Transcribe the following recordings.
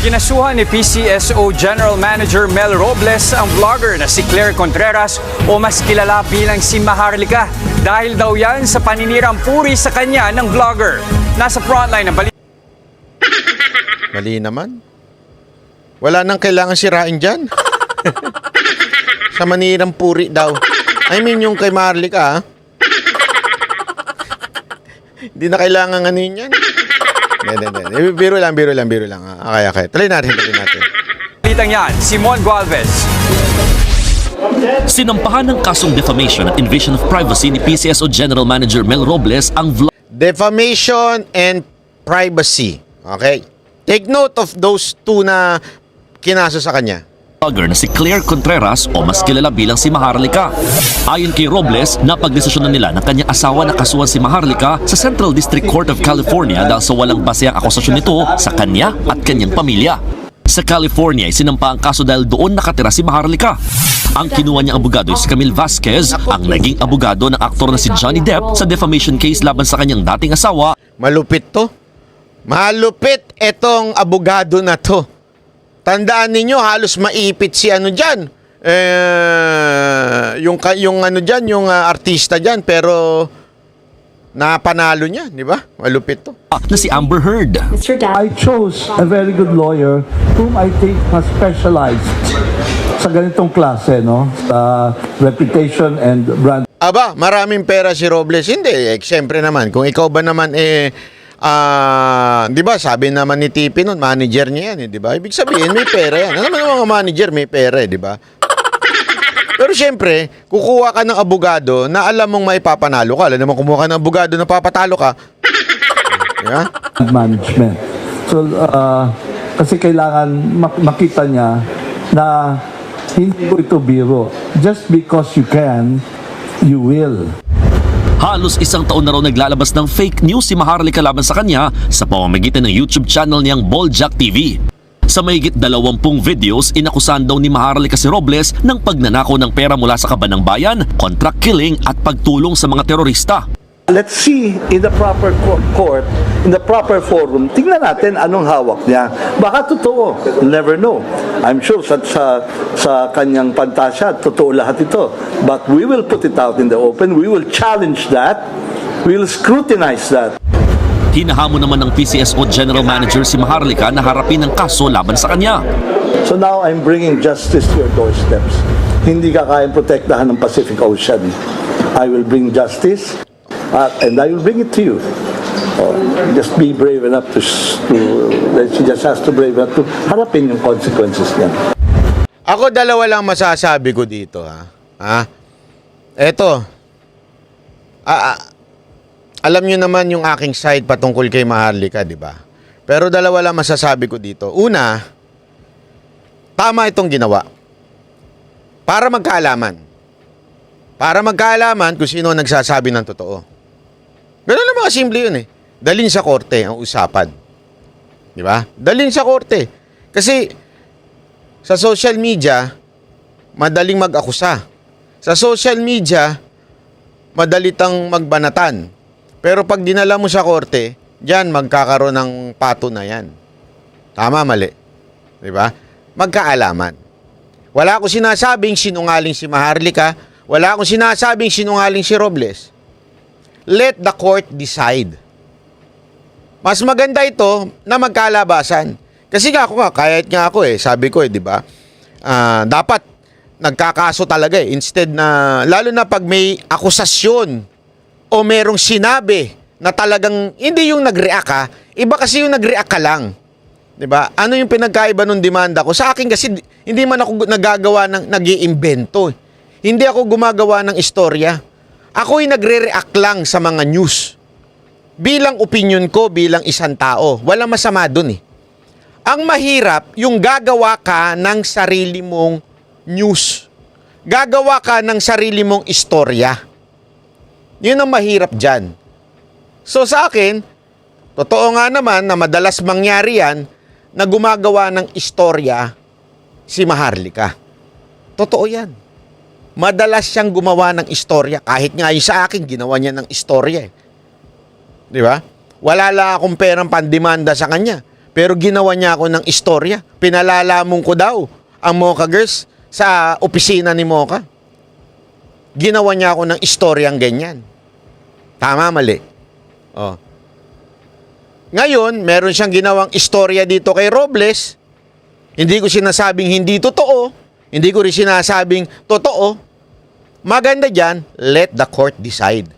Kinasuhan ni PCSO General Manager Mel Robles ang vlogger na si Claire Contreras o mas kilala bilang si Maharlika dahil daw yan sa paninirang puri sa kanya ng vlogger. Nasa frontline ng balita. Mali naman. Wala nang kailangan sirain dyan. Sa manirang puri daw. I mean yung kay Maharlika, ha? Hindi na kailangan ano yun yan. Biro lang. Okay. Tuloy natin. Balitang yan, Simon Gualvez. Sinampahan ng kasong defamation at invasion of privacy ni PCSO General Manager Mel Robles ang Defamation and privacy. Okay? Take note of those two na kinaso sa kanya. vlogger na si Claire Contreras o mas kilala bilang si Maharlika. Ayon kay Robles, napagdesisyon na nila ng kanyang asawa na kasuhan si Maharlika sa Central District Court of California dahil sa walang basehang akusasyon nito sa kanya at kanyang pamilya. Sa California, sinampa ang kaso dahil doon nakatira si Maharlika. Ang kinuha niyang abogado si Camille Vasquez, ang naging abogado ng aktor na si Johnny Depp sa defamation case laban sa kanyang dating asawa. Malupit to. Malupit etong abogado na to. Tandaan ninyo, halos maipit si ano dyan. Yung ano dyan, yung artista dyan, pero napanalo niya, di ba? Malupit to. Na si Amber Heard. I chose a very good lawyer whom I think has specialized sa ganitong klase, no? Sa reputation and brand. Aba, maraming pera si Robles. Hindi, siyempre naman. Kung ikaw ba naman, di ba, sabi naman ni Tipi nun, manager niya yan, di ba? Ibig sabihin, may pera yan. Ano naman ang mga manager, may pera, di ba? Pero siyempre, kukuha ka ng abogado na alam mong maipapanalo ka. Alam naman, kumuha ka ng abogado na papatalo ka. Yeah? Management. So, kasi kailangan makita niya na hindi ko ito biro. Just because you can, you will. Halos isang taon na raw naglalabas ng fake news si Maharlika laban sa kanya sa pamamagitan ng YouTube channel niyang Boljak TV. Sa mahigit 20 videos, inakusahan daw ni Maharlika si Robles ng pagnanakaw ng pera mula sa kaban ng bayan, contract killing at pagtulong sa mga terorista. Let's see in the proper court, in the proper forum, tingnan natin anong hawak niya. Baka totoo, never know. I'm sure sa kanyang pantasya, totoo lahat ito. But we will put it out in the open, we will challenge that, we will scrutinize that. Hinahamon naman ng PCSO General Manager si Maharlika na harapin ang kaso laban sa kanya. So now I'm bringing justice to your doorsteps. Hindi ka kayang protektahan ng Pacific Ocean. I will bring justice. And I will bring it to you. Just be brave enough to she just has to brave enough to harapin yung consequences niya. Ako dalawa lang masasabi ko dito, ha? Eto. Alam niyo naman yung aking side patungkol kay Maharlika, di ba? Pero dalawa lang masasabi ko dito. Una, tama itong ginawa. Para magkaalaman. Para magkaalaman kung sino nagsasabi ng totoo. Ganun lang mga simple yun eh. Dalhin sa korte ang usapan. Di ba? Dalhin sa korte. Kasi sa social media, madaling mag-akusa. Sa social media, madalitang magbanatan. Pero pag dinala mo sa korte, diyan magkakaroon ng pato na yan. Tama, mali. Di ba? Magkaalaman. Wala akong sinasabing sinungaling si Maharlika. Wala akong sinasabing sinungaling si Robles. Let the court decide. Mas maganda ito na magkalabasan. Kasi nga kahit nga ako sabi ko di ba? Dapat nagkakaso talaga instead na, lalo na pag may akusasyon o merong sinabi na talagang hindi yung nag-react iba kasi yung nag-react ka lang. Di ba? Ano yung pinagkaiba ng demanda ko? Sa akin kasi hindi man ako nagagawa ng nag-iimbento. Hindi ako gumagawa ng istorya. Ako'y nagre-react lang sa mga news. Bilang opinion ko, bilang isang tao. Walang masama dun eh. Ang mahirap, yung gagawa ka ng sarili mong news. Gagawa ka ng sarili mong istorya. Yun ang mahirap dyan. So sa akin, totoo nga naman na madalas mangyari yan na gumagawa ng istorya si Maharlika. Totoo yan. Madalas siyang gumawa ng istorya. Kahit nga yung sa akin, ginawa niya ng istorya. Di ba? Wala lang akong perang pandemanda sa kanya. Pero ginawa niya ako ng istorya. Pinalalamon ko daw ang Mocha Girls sa opisina ni Mocha. Ginawa niya ako ng istoryang ganyan. Tama, mali. Oh. Ngayon, meron siyang ginawang istorya dito kay Robles. Hindi ko sinasabing hindi totoo. Hindi ko rin sinasabing totoo. Maganda dyan, let the court decide.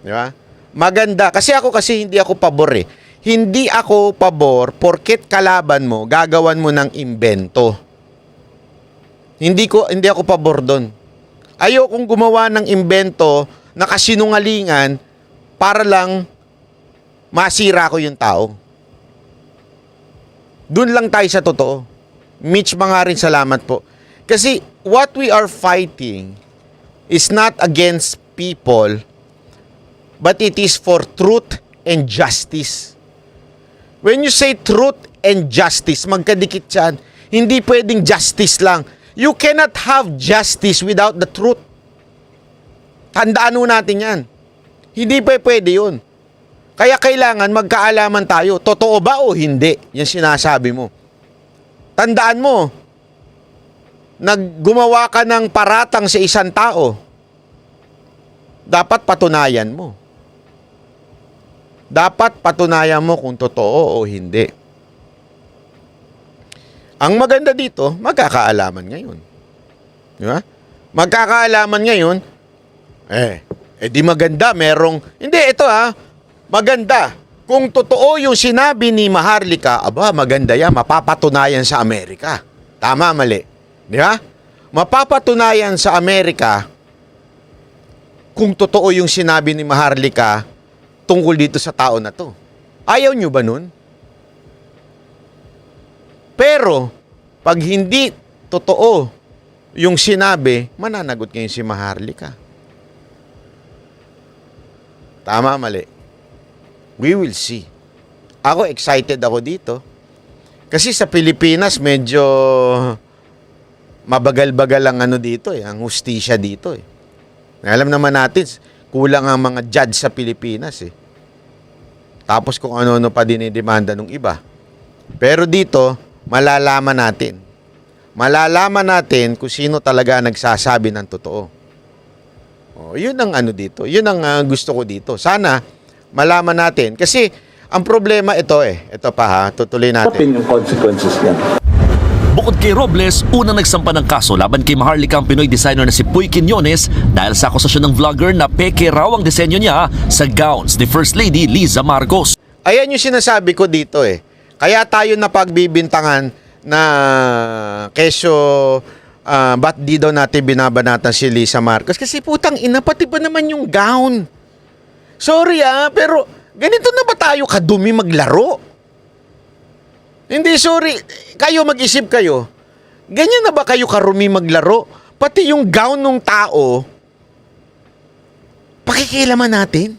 Di ba? Maganda. Kasi hindi ako pabor eh. Hindi ako pabor porket kalaban mo, gagawan mo ng imbento. Hindi ako pabor doon. Ayokong gumawa ng imbento na kasinungalingan para lang masira ko yung tao. Doon lang tayo sa totoo. Mitch, mga rin salamat po. Kasi what we are fighting is not against people, but it is for truth and justice. When you say truth and justice, magkadikit yan. Hindi pwedeng justice lang. You cannot have justice without the truth. Tandaan natin yan. Hindi pwede yun. Kaya kailangan magkaalaman tayo. Totoo ba o hindi? Yan sinasabi mo. Tandaan mo, gumawa ka ng paratang sa isang tao. Dapat patunayan mo. Dapat patunayan mo kung totoo o hindi. Ang maganda dito, magkakaalaman ngayon. Di ba? Magkakaalaman ngayon, di maganda, hindi, ito maganda. Kung totoo yung sinabi ni Maharlika, maganda yan, mapapatunayan sa Amerika. Tama, mali. Di ba? Mapapatunayan sa Amerika kung totoo yung sinabi ni Maharlika tungkol dito sa tao na to. Ayaw nyo ba nun? Pero, pag hindi totoo yung sinabi, mananagot ngayon si Maharlika. Tama, mali. We will see. Ako, excited ako dito. Kasi sa Pilipinas, medyo mabagal-bagal ang dito ang hustisya dito Alam naman natin, kulang ang mga judge sa Pilipinas Tapos kung ano-ano pa dinidemanda ng iba. Pero dito, malalaman natin. Malalaman natin kung sino talaga nagsasabi ng totoo. Yun ang dito. Yun ang gusto ko dito. Sana malaman natin. Kasi ang problema ito Ito pa tutuloy natin. Yung consequences niya. Bukod kay Robles, unang nagsampa ng kaso laban kay Maharlika ang Pinoy designer na si Puy Quiñones dahil sa akusasyon ng vlogger na peke raw ang disenyo niya sa gowns ni First Lady Liza Marcos. Ayan yung sinasabi ko dito Kaya tayo napagbibintangan na keso ba't di daw natin binabanatan si Liza Marcos. Kasi putang ina, pati ba naman yung gown? Sorry pero ganito na ba tayo kadumi maglaro? Hindi, sorry. Kayo mag-isip kayo. Ganyan na ba kayo karumi maglaro? Pati yung gown ng tao, pakikialaman natin.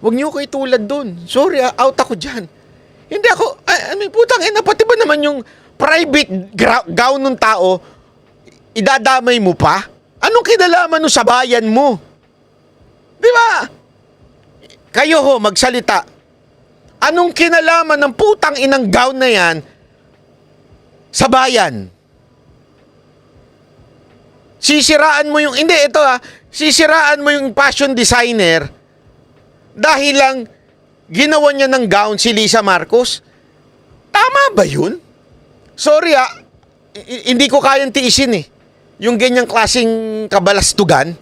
Huwag niyo ko itulad dun. Sorry, out ako dyan. Hindi ako, putang ina, pati ba naman yung private gown ng tao, idadamay mo pa? Anong kinalaman no sa bayan mo? Di ba? Kayo magsalita. Anong kinalaman ng putang inang gown na yan sa bayan? Sisiraan mo yung, hindi, ito sisiraan mo yung fashion designer dahil lang ginawa niya ng gown si Liza Marcos. Tama ba yun? Sorry hindi ko kayang tiisin yung ganyang klaseng kabalastugan.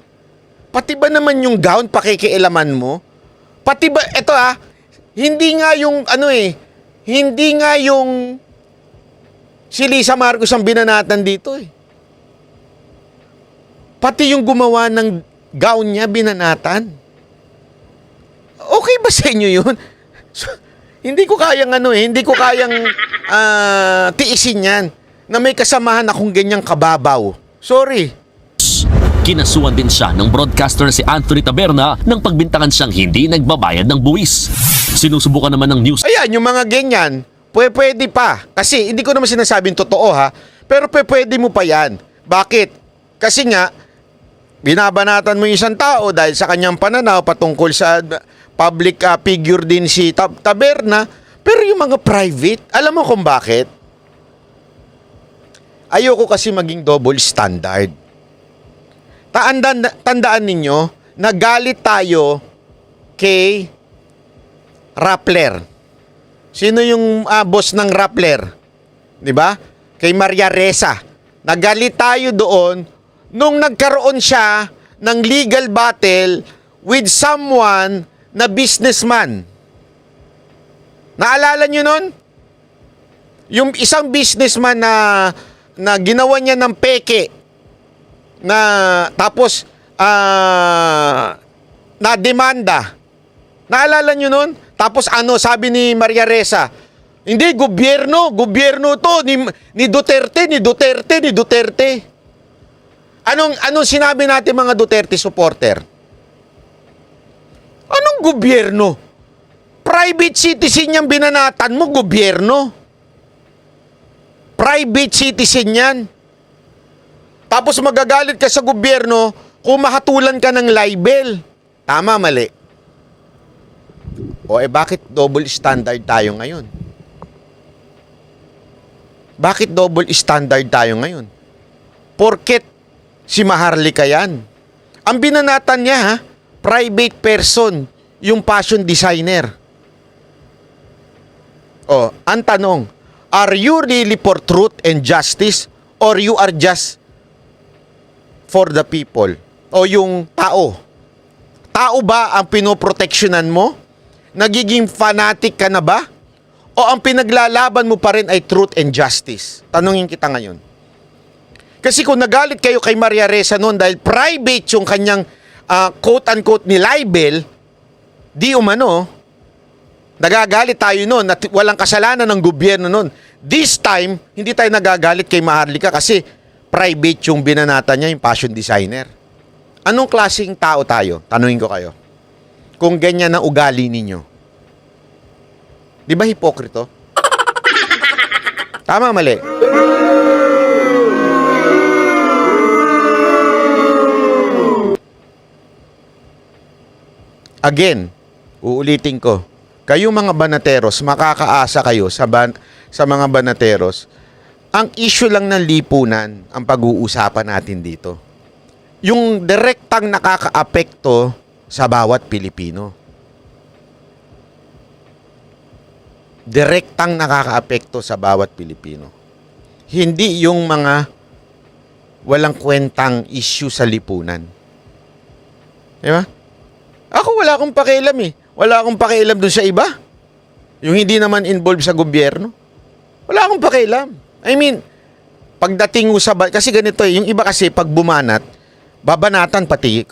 Pati ba naman yung gown pakikialaman mo? Pati ba, ito hindi nga yung hindi nga yung si Liza Marcos ang binanatan dito Pati yung gumawa ng gown niya binanatan. Okay ba sa inyo yun? So, hindi ko kayang hindi ko kayang tiisin yan na may kasamahan akong ganyang kababaw. Sorry. Kinasuhan din siya ng broadcaster na si Anthony Taberna nang pagbintangan siyang hindi nagbabayad ng buwis. Sinusubukan naman ng news. Ayan, yung mga ganyan, pwede pa. Kasi hindi ko naman sinasabing totoo pero pwede mo pa yan. Bakit? Kasi nga, binabanatan mo yung isang tao dahil sa kanyang pananaw patungkol sa public figure din si Taberna. Pero yung mga private, alam mo kung bakit? Ayoko kasi maging double standard. Tandaan ninyo, nagalit tayo kay Rappler. Sino yung boss ng Rappler? 'Di ba? Kay Maria Ressa. Nagalit tayo doon nung nagkaroon siya ng legal battle with someone na businessman. Naalala nyo nun? Yung isang businessman na ginawa niya ng peke na tapos na demanda. Naalala nyo nun? Tapos sabi ni Maria Ressa, hindi, gobyerno to, ni Duterte. Anong sinabi natin mga Duterte supporter? Anong gobyerno? Private citizen yung binanatan mo, gobyerno. Private citizen yan. Tapos magagalit ka sa gobyerno kung mahatulan ka ng libel. Tama, mali. Bakit double standard tayo ngayon? Bakit double standard tayo ngayon? Porket si Maharlika yan. Ang binanatan niya, private person, yung fashion designer. Ang tanong, are you really for truth and justice or you are just for the people? O yung tao? Tao ba ang pinoproteksyonan mo? Nagiging fanatic ka na ba? O ang pinaglalaban mo pa rin ay truth and justice? Tanungin kita ngayon. Kasi kung nagalit kayo kay Maria Ressa noon dahil private yung kanyang quote-unquote ni libel, di umano, nagagalit tayo noon at walang kasalanan ng gobyerno noon. This time, hindi tayo nagagalit kay Maharlika kasi private yung binanata niya, yung fashion designer. Anong klaseng tao tayo? Tanungin ko kayo. Kung ganyan ang ugali ninyo. Di ba hipokrito? Tama, mali? Again, uulitin ko. Kayong mga banateros, makakaasa kayo sa mga banateros. Ang issue lang ng lipunan ang pag-uusapan natin dito. Yung direktang nakakaapekto sa bawat Pilipino. Direktang nakakaapekto sa bawat Pilipino. Hindi yung mga walang kwentang issue sa lipunan. Di ba? Ako wala akong pakialam eh. Wala akong pakialam dun sa iba. Yung hindi naman involved sa gobyerno. Wala akong pakialam. I mean, pagdating sa kasi ganito eh, yung iba kasi pag bumanat, babanatan pati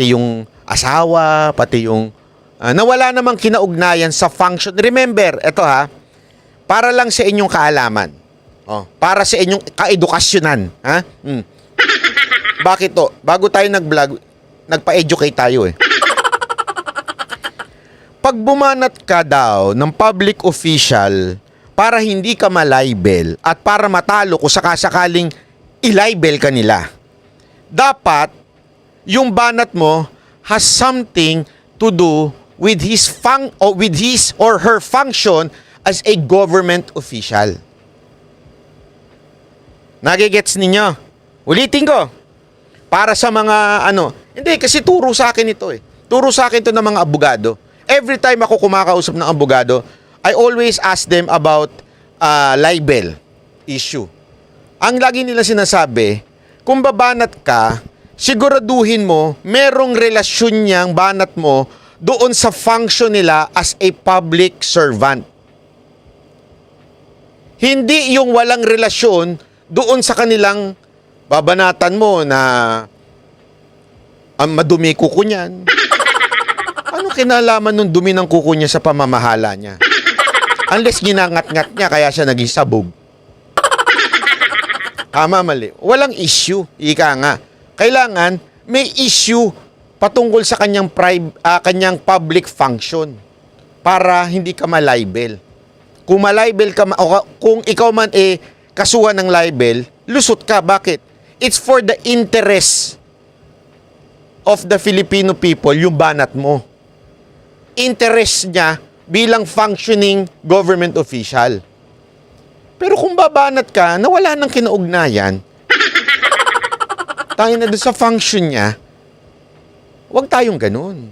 yung asawa, pati yung nawala namang kinaugnayan sa function. Remember, eto para lang sa inyong kaalaman. Para sa inyong kaedukasyonan, Bakit to? Bago tayo nag-vlog, nagpa-educate tayo eh. Pag bumanat ka daw ng public official para hindi ka malibel at para matalo kung sakasakaling ilibel ka nila, dapat yung banat mo has something to do with his or her function as a government official. Nagigets ninyo? Ulitin ko. Para sa mga hindi kasi turo sa akin ito eh. Turo sa akin ito ng mga abogado. Every time ako kumakausap ng abogado, I always ask them about libel issue. Ang lagi nila sinasabi, kung babanat ka, siguraduhin mo merong relasyon niyang banat mo doon sa function nila as a public servant. Hindi yung walang relasyon doon sa kanilang babanatan mo na madumi kuko niyan. Ano kinalaman nung dumi ng kuko niya sa pamamahala niya? Unless ginangat-ngat niya kaya siya naging sabog. Tama, mali. Walang issue. Ika nga. Kailangan may issue patungkol sa kanyang public function para hindi ka malibel. Kung malibel ka, o kung ikaw man kasuhan ng libel, lusot ka. Bakit? It's for the interest of the Filipino people, yung banat mo. Interest niya bilang functioning government official. Pero kung babanat ka na wala nang kinaugnayan, tayo na doon sa function niya, huwag tayong ganun.